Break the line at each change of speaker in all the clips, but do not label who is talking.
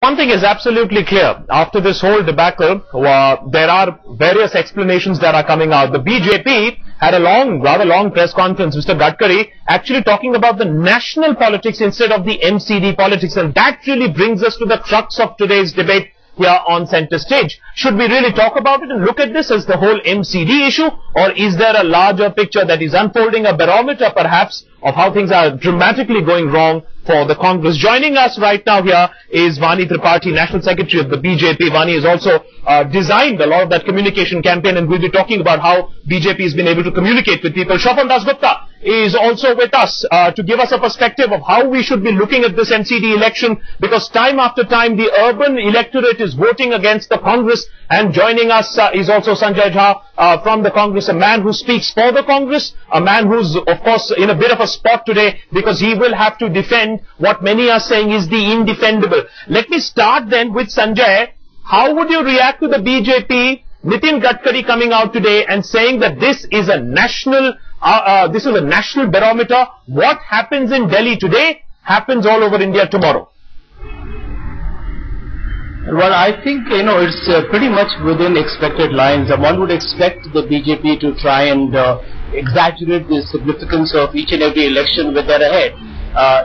One thing is absolutely clear. After this whole debacle, there are various explanations that are coming out. The BJP had a rather long press conference, Mr. Gadkari, actually talking about the national politics instead of the MCD politics. And that really brings us to the crux of today's debate here on Center Stage. Should we really talk about it and look at this as the whole MCD issue, or is there a larger picture that is unfolding, a barometer perhaps of how things are dramatically going wrong for the Congress? Joining us right now here is Vani Tripathi, National Secretary of the BJP. Vani has also designed a lot of that communication campaign, and we'll be talking about how BJP has been able to communicate with people. Shobhan Dasgupta is also with us to give us a perspective of how we should be looking at this MCD election, because time after time the urban electorate is voting against the Congress. And joining us is also Sanjay Jha from the Congress, a man who speaks for the Congress, a man who's of course in a bit of a spot today because he will have to defend what many are saying is the indefendable. Let me start then with Sanjay. How would you react to the BJP, Nitin Gadkari coming out today and saying that this is a national barometer? What happens in Delhi today happens all over India tomorrow.
Well, I think, it's pretty much within expected lines. One would expect the BJP to try and exaggerate the significance of each and every election with their ahead.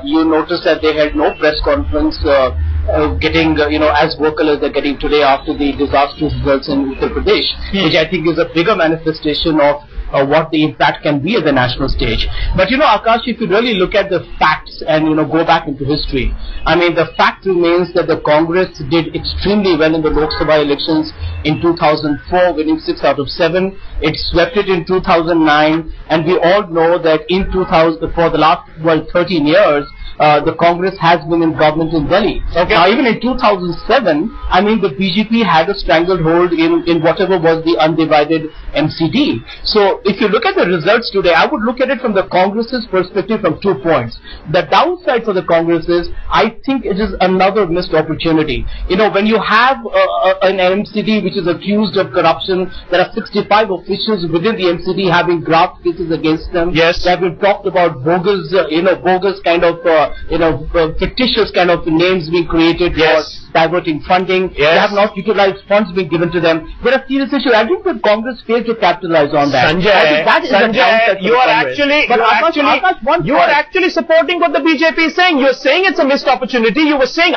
You notice that they had no press conference getting, as vocal as they're getting today after the disastrous results in Uttar Pradesh, which I think is a bigger manifestation of what the impact can be at the national stage. But Akash, if you really look at the facts and go back into history, I mean, the fact remains that the Congress did extremely well in the Lok Sabha elections in 2004, winning 6 out of 7. It swept it in 2009, and we all know that for the last 13 years, the Congress has been in government in Delhi. Okay. Now, even in 2007, I mean, the BJP had a stranglehold in whatever was the undivided MCD. So, if you look at the results today, I would look at it from the Congress's perspective from 2 points. The downside for the Congress is, I think it is another missed opportunity. When you have an MCD which is accused of corruption, there are 65 officials within the MCD having graft cases against them.
Yes.
There have been talked about bogus kind of, fictitious kind of names being created for diverting funding.
Yes.
They have not utilized funds being given to them. But a serious issue. I think the Congress failed to capitalize on that.
Sanjay, you are actually supporting what the BJP is saying. You're saying it's a missed opportunity. You were saying,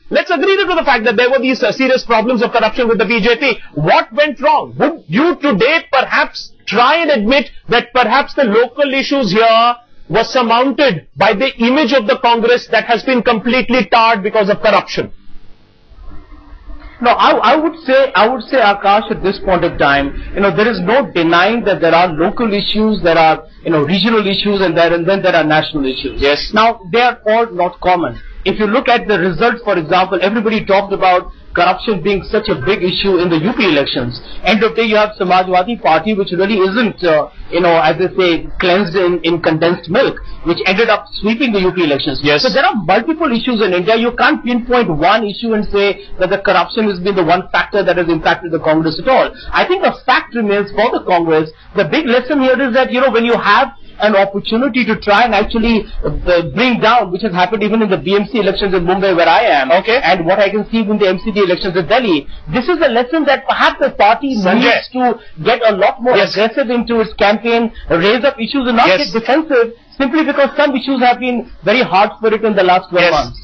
let's agree to the fact that there were these serious problems of corruption with the BJP. What went wrong? Would you today perhaps try and admit that perhaps the local issues here was surmounted by the image of the Congress that has been completely tarred because of corruption?
No, I would say, Akash, at this point of time, there is no denying that there are local issues, there are, regional issues, and then there are national issues.
Yes.
Now, they are all not common. If you look at the results, for example, everybody talked about corruption being such a big issue in the UP elections. End of day, you have Samajwadi Party, which really isn't, as they say, cleansed in condensed milk, which ended up sweeping the UP elections.
Yes.
So there are multiple issues in India. You can't pinpoint one issue and say that the corruption has been the one factor that has impacted the Congress at all. I think the fact remains for the Congress, the big lesson here is that, when you have an opportunity to try and actually bring down, which has happened even in the BMC elections in Mumbai where I am, and what I can see in the MCD elections in Delhi. This is a lesson that perhaps the party needs to get a lot more aggressive into its campaign, raise up issues and not get defensive simply because some issues have been very hard for it in the last 12 months.